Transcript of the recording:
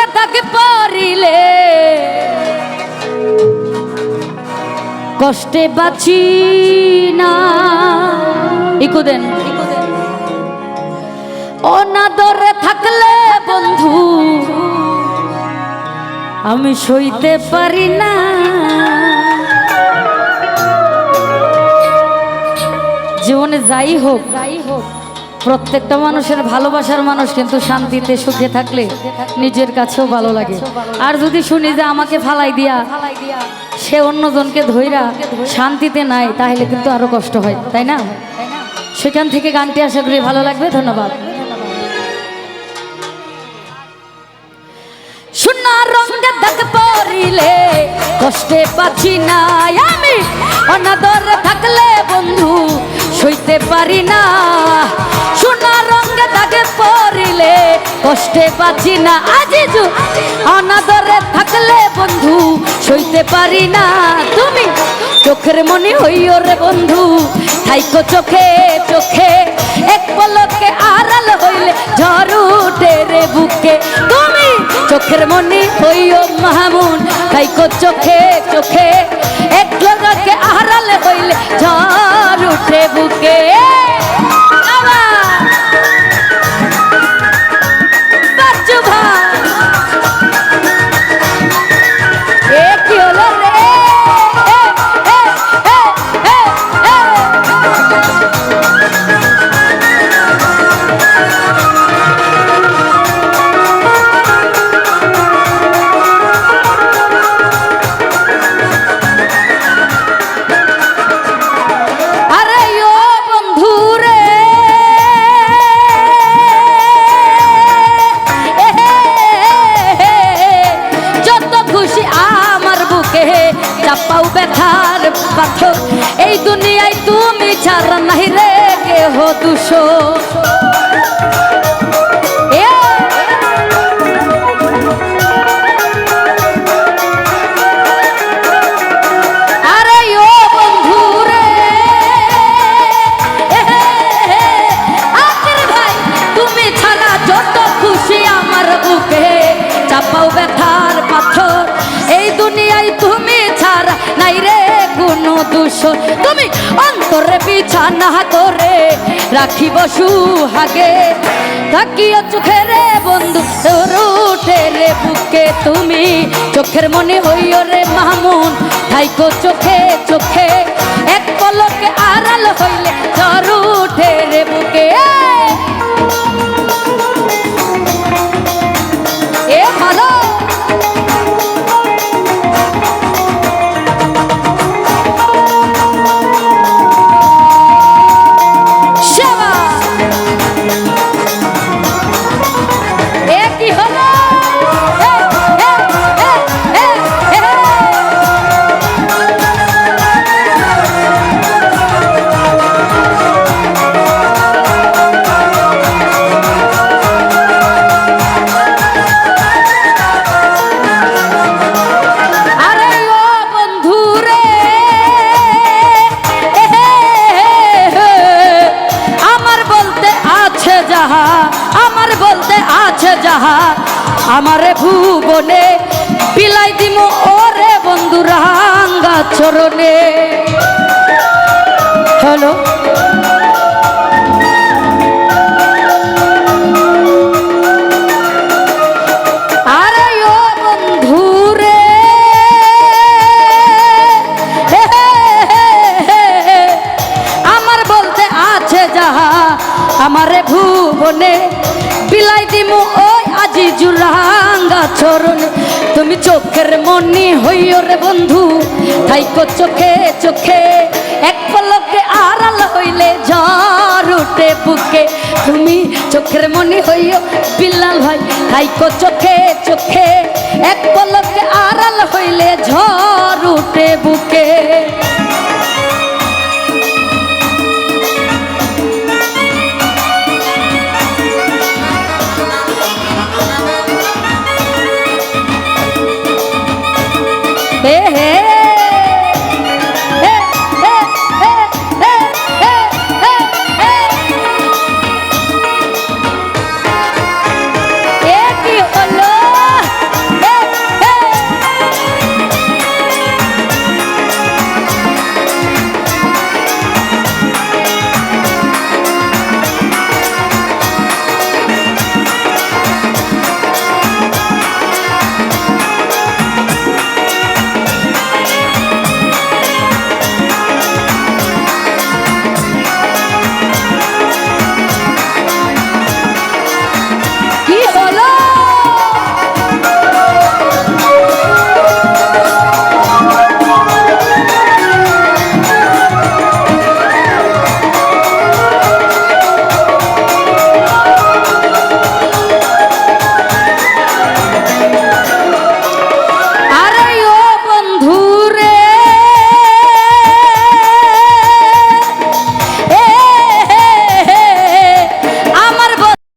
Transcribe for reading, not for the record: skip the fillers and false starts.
রঙে দাগ পড়িলে কষ্টে বাঁচি না। ইকো দেন। অনাদরে থাকলে বন্ধু আমি সইতে পারি না। জীবনে যাই হোক প্রত্যেকটা মানুষের ভালোবাসার মানুষ কিন্তু শান্তিতে সুখে থাকলে নিজের কাছেও ভালো লাগে। আর যদি শুনি যে আমাকে ফালাই দিয়া সে অন্যজনকে ধইরা শান্তিতে নাই, তাহলে কিন্তু আরো কষ্ট হয়, তাই না? সেখান থেকে গানটি আশা করি ভালো লাগবে। ধন্যবাদ। সোনা রঙে দাগ পড়িলে কষ্টে বাঁচি না আমি, অনাদরে থাকলে বন্ধু সইতে পারি না। সোনা রঙে দাগ পড়িলে কষ্টে বাঁচি না। আজিজু অনাদরে থাকলে বন্ধু সইতে পারি না। তুমি চোখের মনি হইও রে বন্ধু, থাইকো চোখে চোখে, এক পলকে আড়াল হইলে ঝড় উঠে রে বুকে। তুমি চোখের মনি হইও মাহমুন, থাইকো চোখে চোখে, এক পলকে আড়াল হইলে ঝড় উঠে বুকে। চাপাও ব্যথার পাথর, এই দুনিয়ায় তুমি ছাড়া নাই রে কেহ দুশো। আরে ও বন্ধু রে, আখের ভাই তুমি ছাড়া যত খুশি আমার বুকে, চাপাও ব্যথার পাথর, এই দুনিয়ায় তুমি ছাড়া নাই রে কোনো দূষণ। তুমি অন্তরে বিছানা করে রাখিব সুহাগে, তাকিও চোখে রে বন্ধু তোর উঠে রে বুকে। তুমি চোখের মনে হইও রে মামুন, থাইকো চোখে চোখে, এক পলকে আড়াল হইলে ঝড় উঠে রে বুকে। এ ভালো আমারে ভুবনে বিলাই দিম ওরে বন্ধু রাঙ্গা চরণে। হ্যালো আরে ও বন্ধু রে, আমার বলতে আছে যাহা, আমারে ভুবনে বিলাই দিমু ওই আজিজুর রাঙ্গা চরণে। তুমি চোখের মনি হইও রে বন্ধু, থাইকো চোখে চোখে, এক পলকে আড়াল হইলে ঝড় উঠে বুকে। তুমি চোখের মনি হইও বিল্লাল ভাই, থাইকো চোখে চোখে, এক পলকে আড়াল হইলে ঝড় উঠে বুকে। হে হে